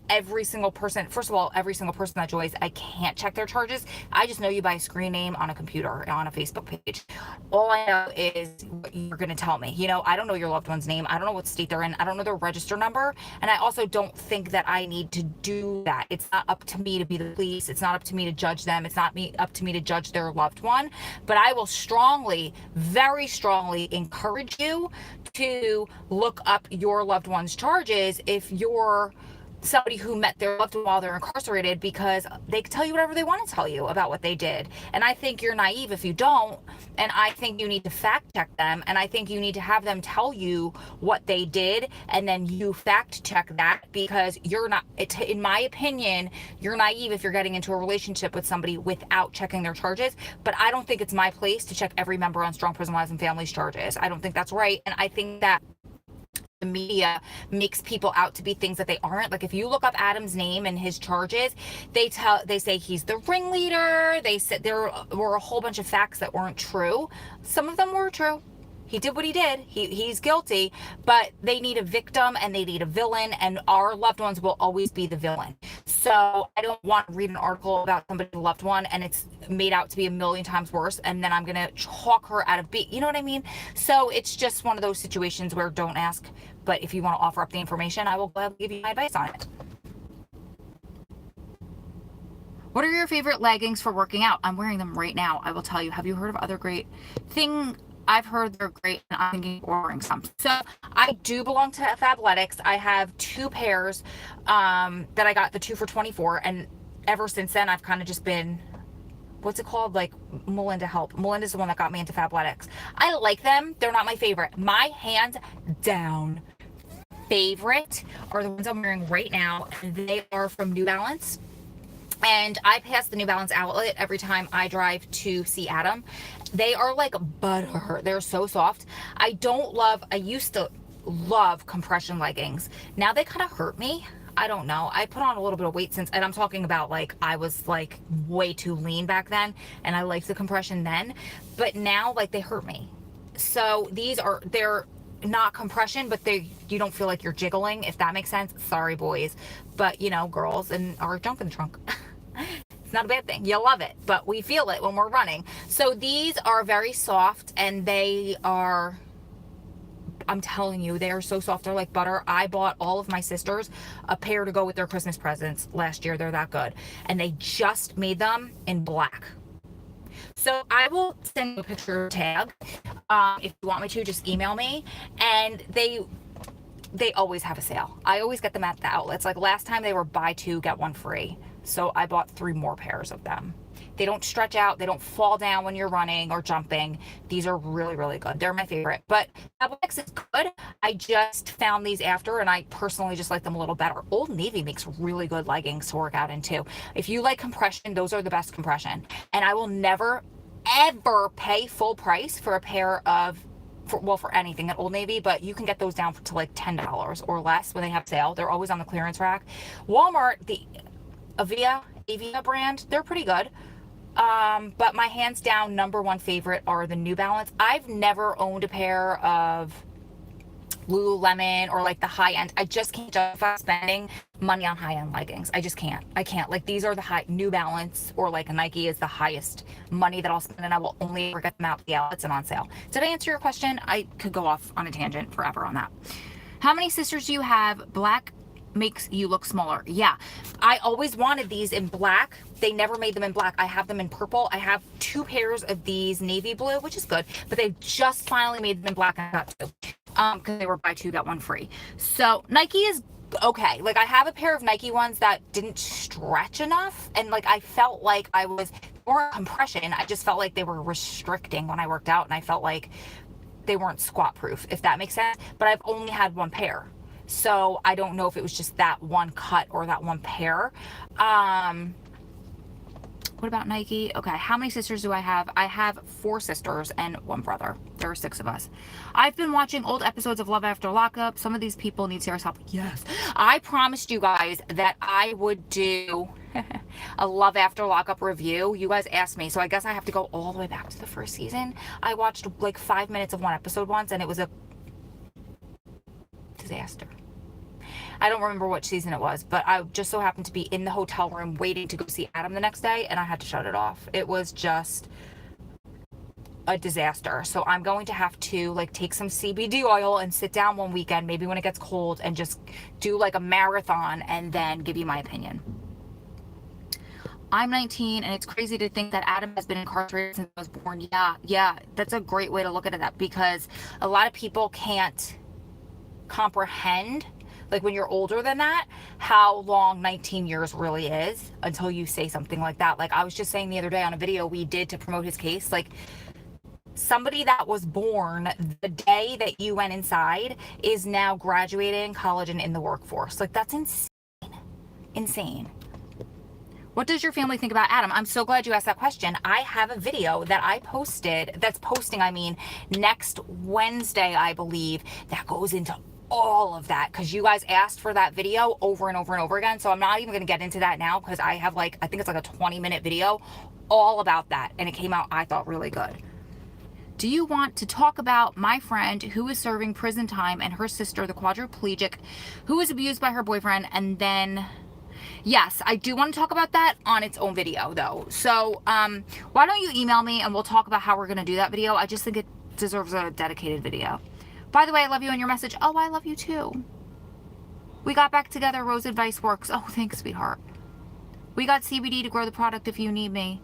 every single person that joins, I can't check their charges. I just know you by a screen name on a computer, on a Facebook page. All I know is what you're going to tell me. You know, I don't know your loved one's name. I don't know what state they're in. I don't know their register number. And I also don't think that I need to do that. It's not up to me to be the police. It's not up to me to judge them. It's not up to me to judge their loved one. But I will strongly, very strongly encourage you to look up your loved one's charges if you're somebody who met their loved one while they're incarcerated, because they can tell you whatever they want to tell you about what they did. And I think you're naive if you don't. And I think you need to fact check them. And I think you need to have them tell you what they did, and then you fact check that, because you're not, in my opinion, you're naive if you're getting into a relationship with somebody without checking their charges. But I don't think it's my place to check every member on Strong Prison Wives and Families charges. I don't think that's right. And I think that the media makes people out to be things that they aren't. Like, if you look up Adam's name and his charges, they say he's the ringleader. They said there were a whole bunch of facts that weren't true. Some of them were true. He did what he did. He's guilty, but they need a victim and they need a villain, and our loved ones will always be the villain. So I don't want to read an article about somebody's loved one and it's made out to be a million times worse, and then I'm going to hawk her out of beat. You know what I mean? So it's just one of those situations where don't ask, but if you want to offer up the information, I will gladly give you my advice on it. What are your favorite leggings for working out? I'm wearing them right now. I will tell you. Have you heard of other great thing? I've heard they're great, and I'm thinking of ordering some. So I do belong to Fabletics. I have 2 pairs that I got, the 2 for $24, and ever since then I've kind of just been, what's it called? Like, Melinda help. Melinda's the one that got me into Fabletics. I like them. They're not my favorite. My hands down favorite are the ones I'm wearing right now. They are from New Balance. And I pass the New Balance outlet every time I drive to see Adam. They are like butter. They're so soft. I used to love compression leggings. Now they kind of hurt me. I don't know. I put on a little bit of weight since, and I'm talking about like, I was like way too lean back then, and I liked the compression then, but now like they hurt me. So they're not compression, but you don't feel like you're jiggling, if that makes sense. Sorry, boys, but you know, girls and our junk in the trunk. It's not a bad thing. You love it, but we feel it when we're running. So these are very soft, and they are, I'm telling you, they are so soft. They're like butter. I bought all of my sisters a pair to go with their Christmas presents last year. They're that good. And they just made them in black. So I will send you a picture tag. If you want me to, just email me. And they always have a sale. I always get them at the outlets. Like last time they were buy two, get one free. So I bought 3 more pairs of them. They don't stretch out. They don't fall down when you're running or jumping. These are really, really good. They're my favorite. But X is good. I just found these after, and I personally just like them a little better. Old Navy makes really good leggings to work out in too. If you like compression, those are the best compression. And I will never, ever pay full price for a pair of, for anything at Old Navy, but you can get those down to like $10 or less when they have sale. They're always on the clearance rack. Walmart, the Avia brand, they're pretty good. But my hands down #1 favorite are the New Balance. I've never owned a pair of Lululemon or like the high end. I just can't justify spending money on high end leggings. I just can't. I can't. Like these are the high New Balance, or like a Nike is the highest money that I'll spend, and I will only ever get them out the outlets and on sale. Did I answer your question? I could go off on a tangent forever on that. How many sisters do you have? Black makes you look smaller. Yeah, I always wanted these in black. They never made them in black. I have them in purple. I have 2 pairs of these navy blue, which is good, but they just finally made them in black. I got 2 because they were buy 2 got 1 free. So Nike is okay. Like I have a pair of Nike ones that didn't stretch enough, and like I felt like I was more compression. I just felt like they were restricting when I worked out, and I felt like they weren't squat proof, if that makes sense. But I've only had 1 pair. So I don't know if it was just that 1 cut or that 1 pair. What about Nike? Okay, how many sisters do I have? I have 4 sisters and 1 brother. There are 6 of us. I've been watching old episodes of Love After Lockup. Some of these people need serious help. Yes. I promised you guys that I would do a Love After Lockup review. You guys asked me, so I guess I have to go all the way back to the first season. I watched like 5 minutes of 1 episode once, and it was a disaster. I don't remember which season it was, but I just so happened to be in the hotel room waiting to go see Adam the next day, and I had to shut it off. It was just a disaster. So I'm going to have to like take some CBD oil and sit down one weekend, maybe when it gets cold, and just do like a marathon and then give you my opinion. I'm 19, and it's crazy to think that Adam has been incarcerated since I was born. Yeah, that's a great way to look at that, because a lot of people can't comprehend, like when you're older than that, how long 19 years really is until you say something like that. Like I was just saying the other day on a video we did to promote his case, like somebody that was born the day that you went inside is now graduating college and in the workforce. Like that's insane. What does your family think about Adam? I'm so glad you asked that question. I have a video that I posted, next Wednesday, I believe, that goes into all of that, because you guys asked for that video over and over and over again. So I'm not even going to get into that now, because I have I think it's like a 20-minute video all about that, and it came out, I thought, really good. Do you want to talk about my friend who is serving prison time and her sister, the quadriplegic, who was abused by her boyfriend? And then yes, I do want to talk about that on its own video though. So why don't you email me and we'll talk about how we're going to do that video. I just think it deserves a dedicated video. By the way, I love you in your message. Oh, I love you too. We got back together. Rose Advice works. Oh, thanks, sweetheart. We got CBD to grow the product if you need me.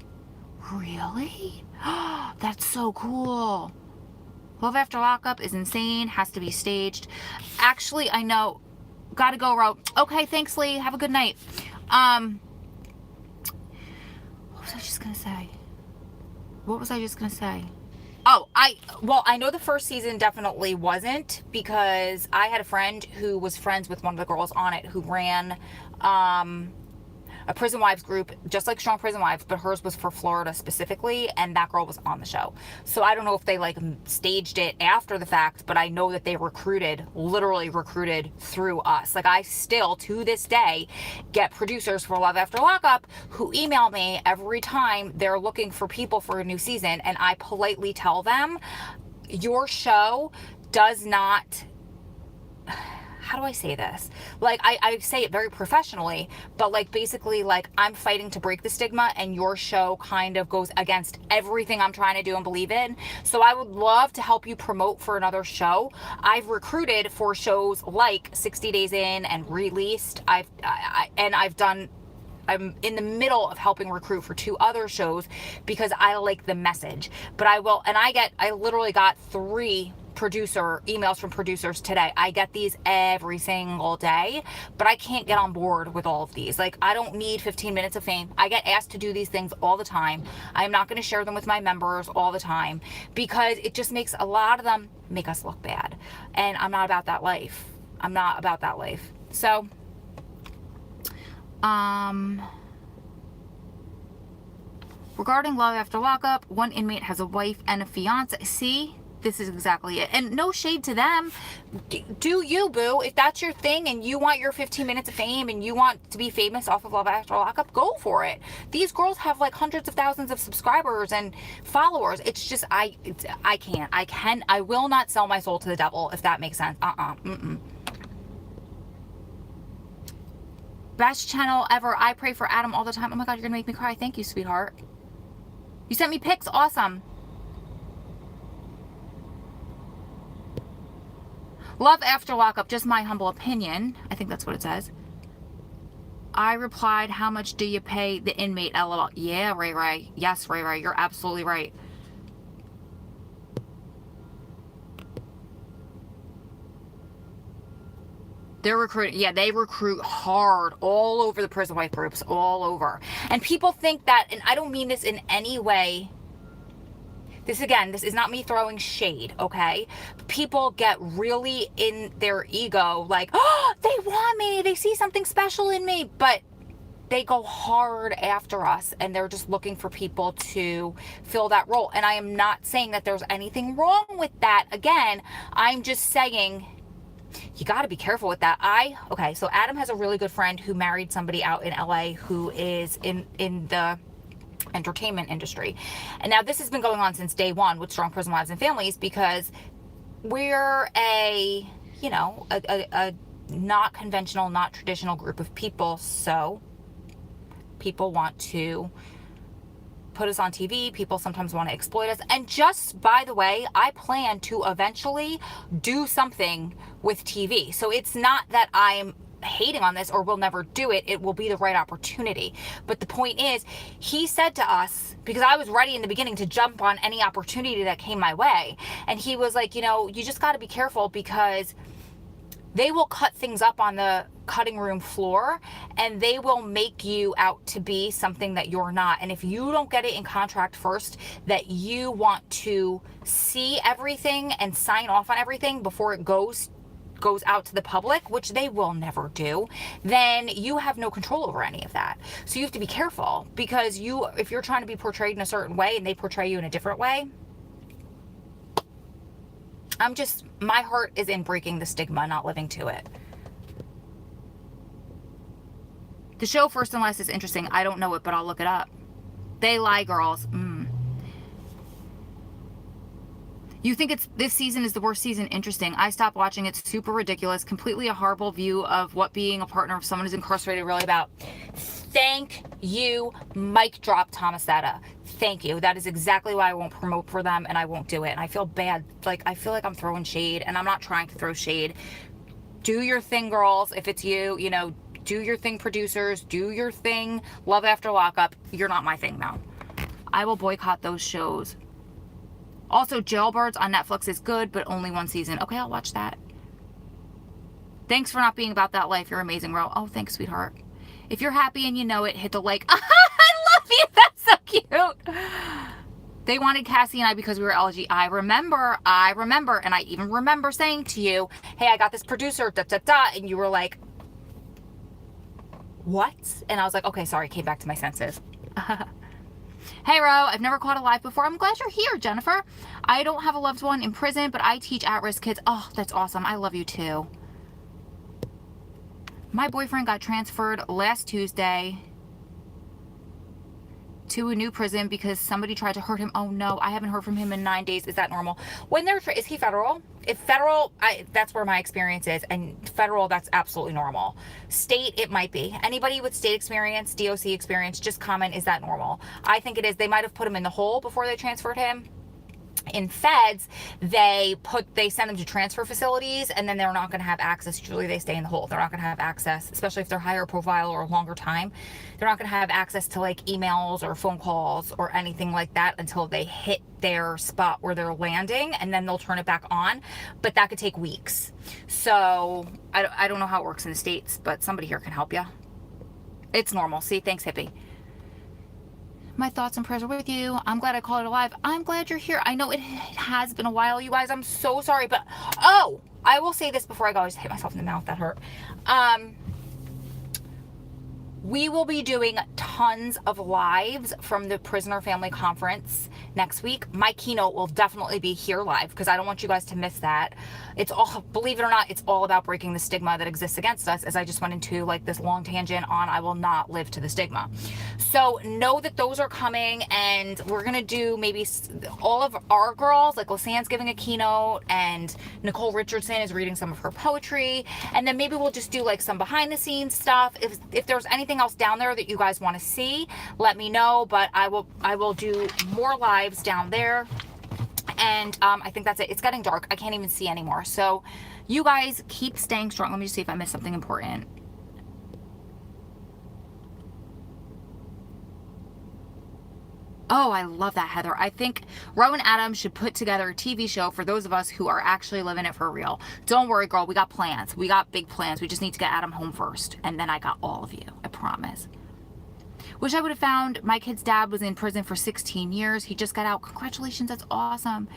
Really? That's so cool. Love After Lockup is insane. Has to be staged. Actually, I know. Gotta go, Ro. Okay, thanks, Lee. Have a good night. What was I just gonna say? Oh, I know the first season definitely wasn't, because I had a friend who was friends with one of the girls on it who ran, a prison wives group, just like Strong Prison Wives, but hers was for Florida specifically, and that girl was on the show. So I don't know if they like staged it after the fact, but I know that they literally recruited through us. Like, I still, to this day, get producers for Love After Lockup who email me every time they're looking for people for a new season, and I politely tell them, your show does not, how do I say this? Like, I say it very professionally, but like, basically, like, I'm fighting to break the stigma, and your show kind of goes against everything I'm trying to do and believe in. So I would love to help you promote for another show. I've recruited for shows like 60 Days In and Released. I'm in the middle of helping recruit for 2 other shows because I like the message. But I literally got 3 emails from producers today. I get these every single day, but I can't get on board with all of these. Like, I don't need 15 minutes of fame. I get asked to do these things all the time. I'm not going to share them with my members all the time because it just makes a lot of them make us look bad. And I'm not about that life. So, regarding Love After Lockup, one inmate has a wife and a fiance. See, this is exactly it. And no shade to them. Do you, boo? If that's your thing and you want your 15 minutes of fame and you want to be famous off of Love After Lockup, go for it. These girls have like hundreds of thousands of subscribers and followers. It's just, I will not sell my soul to the devil, if that makes sense. Best channel ever. I pray for Adam all the time. Oh my God, you're gonna make me cry. Thank you, sweetheart. You sent me pics. Awesome. Love After Lockup, just my humble opinion. I think that's what it says. I replied, how much do you pay the inmate? LOL. Yeah, Ray Ray. Yes, Ray Ray. You're absolutely right. They're recruiting. Yeah, they recruit hard all over the prison wife groups, all over. And people think that, and I don't mean this in any way. This is not me throwing shade, okay? People get really in their ego, like, oh, they want me. They see something special in me. But they go hard after us, and they're just looking for people to fill that role. And I am not saying that there's anything wrong with that. Again, I'm just saying, you got to be careful with that. So Adam has a really good friend who married somebody out in LA who is in the entertainment industry. And now this has been going on since day one with Strong Prison Wives and Families, because we're a not conventional, not traditional group of people. So people want to put us on TV. People sometimes want to exploit us. And just by the way, I plan to eventually do something with TV. So it's not that I'm hating on this or will never do it. It will be the right opportunity. But the point is, he said to us, because I was ready in the beginning to jump on any opportunity that came my way. And he was like, you just got to be careful, because they will cut things up on the cutting room floor and they will make you out to be something that you're not. And if you don't get it in contract first that you want to see everything and sign off on everything before it goes out to the public, which they will never do, then you have no control over any of that. So you have to be careful, because if you're trying to be portrayed in a certain way and they portray you in a different way, my heart is in breaking the stigma, not living to it. The show First and Last is interesting. I don't know it, but I'll look it up. They lie, girls. You think this season is the worst season? Interesting. I stopped watching. It's super ridiculous. Completely a horrible view of what being a partner of someone who's incarcerated really about. Thank you, mic drop, Tomasetta. Thank you. That is exactly why I won't promote for them, and I won't do it. And I feel bad. I feel like I'm throwing shade, and I'm not trying to throw shade. Do your thing, girls. If it's you, do your thing, producers. Do your thing, Love After Lockup. You're not my thing now. I will boycott those shows. Also, Jailbirds on Netflix is good, but only one season. Okay, I'll watch that. Thanks for not being about that life. You're amazing, Ro. Oh, thanks, sweetheart. If you're happy and you know it, hit the like. I love you. That's so cute. They wanted Cassie and I because we were LG. I remember. And I even remember saying to you, hey, I got this producer, and you were like, what? And I was like, okay, sorry, came back to my senses. Hey, Ro, I've never caught a live before. I'm glad you're here, Jennifer. I don't have a loved one in prison, but I teach at-risk kids. Oh, that's awesome. I love you too. My boyfriend got transferred last Tuesday to a new prison because somebody tried to hurt him. Oh no, I haven't heard from him in 9 days. Is that normal? When they're, is he federal? If federal, that's where my experience is, and federal, that's absolutely normal. State, it might be. Anybody with state experience, DOC experience, just comment, is that normal? I think it is. They might have put him in the hole before they transferred him. In feds, they send them to transfer facilities, and then they're not going to have access. Usually they stay in the hole. They're not going to have access, especially if they're higher profile or a longer time. They're not going to have access to like emails or phone calls or anything like that until they hit their spot where they're landing, and then they'll turn it back on. But that could take weeks. So I don't know how it works in the States, but somebody here can help you. It's normal. See, thanks, hippie. My thoughts and prayers are with you. I'm glad I called it alive. I'm glad you're here. I know it has been a while, you guys. I'm so sorry, but oh, I will say this before I go. I just hit myself in the mouth. That hurt. We will be doing tons of lives from the Prisoner Family Conference next week. My keynote will definitely be here live because I don't want you guys to miss that. It's all, believe it or not, it's all about breaking the stigma that exists against us, as I just went into like this long tangent on I will not live to the stigma. So know that those are coming, and we're going to do maybe all of our girls, like Lisanne's giving a keynote, and Nicole Richardson is reading some of her poetry, and then maybe we'll just do like some behind the scenes stuff. If there's anything else down there that you guys want to see, let me know, but I will do more lives down there. And I think that's it. It's getting dark. I can't even see anymore. So you guys keep staying strong. Let me just see if I missed something important. Oh, I love that, Heather. I think Ro and Adam should put together a TV show for those of us who are actually living it for real. Don't worry, girl. We got plans. We got big plans. We just need to get Adam home first. And then I got all of you. I promise. Wish I would have found my kid's dad was in prison for 16 years. He just got out. Congratulations. That's awesome.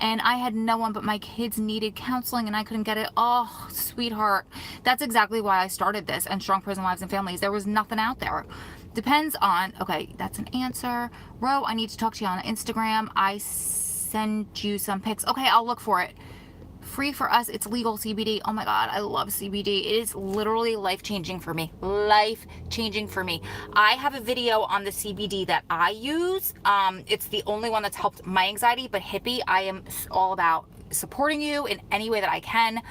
And I had no one, but my kids needed counseling and I couldn't get it. Oh, sweetheart. That's exactly why I started this and Strong Prison Wives and Families. There was nothing out there. Depends on, okay, that's an answer. Ro, I need to talk to you on Instagram. I send you some pics. Okay, I'll look for it. Free for us, it's legal CBD. Oh my God, I love CBD. It is literally life-changing for me. Life-changing for me. I have a video on the CBD that I use. It's the only one that's helped my anxiety, but hippie, I am all about supporting you in any way that I can,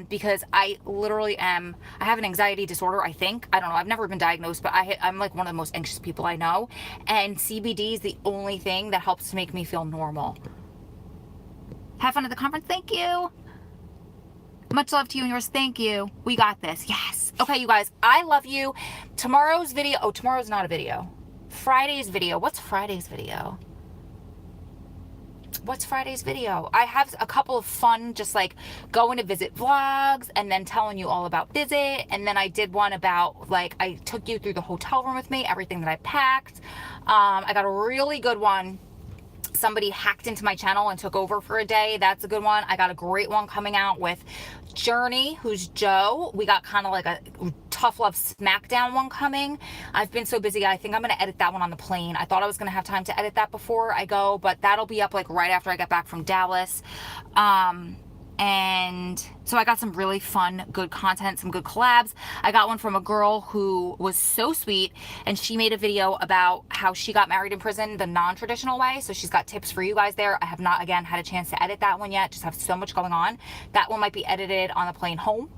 because I literally I have an anxiety disorder, I think. I don't know. I've never been diagnosed, but I'm like one of the most anxious people I know. And CBD is the only thing that helps to make me feel normal. Have fun at the conference. Thank you. Much love to you and yours. Thank you. We got this. Yes. Okay, you guys, I love you. Tomorrow's video. Oh, tomorrow's not a video. Friday's video. What's Friday's video? What's Friday's video? I have a couple of fun, just like going to visit vlogs and then telling you all about visit. And then I did one about like, I took you through the hotel room with me, everything that I packed. I got a really good one. Somebody hacked into my channel and took over for a day. That's a good one. I got a great one coming out with Journey, who's Joe. We got kind of like a tough love smackdown one coming. I've been so busy. I think I'm going to edit that one on the plane. I thought I was going to have time to edit that before I go, but that'll be up like right after I get back from Dallas. And so I got some really fun, good content, some good collabs. I got one from a girl who was so sweet, and she made a video about how she got married in prison the non-traditional way. So she's got tips for you guys there. I have not, again, had a chance to edit that one yet. Just have so much going on. That one might be edited on the plane home.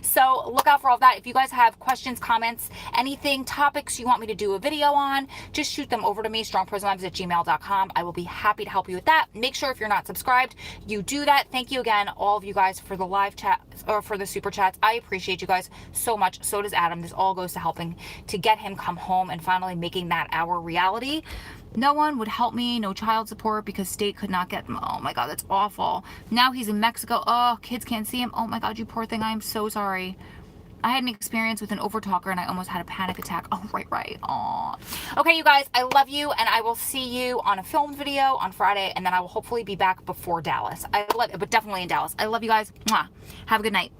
So look out for all of that. If you guys have questions, comments, anything, topics you want me to do a video on, just shoot them over to me, strongprisonwives@gmail.com. I will be happy to help you with that. Make sure if you're not subscribed, you do that. Thank you again, all of you guys, for the live chat or for the super chats. I appreciate you guys so much. So does Adam. This all goes to helping to get him come home and finally making that our reality. No one would help me, no child support because state could not get him. Oh my God, that's awful. Now he's in Mexico. Oh, kids can't see him. Oh my God, you poor thing. I am so sorry. I had an experience with an overtalker and I almost had a panic attack. Oh, right. Aw. Okay, you guys, I love you, and I will see you on a filmed video on Friday, and then I will hopefully be back before Dallas. I love it, but definitely in Dallas. I love you guys. Mwah. Have a good night.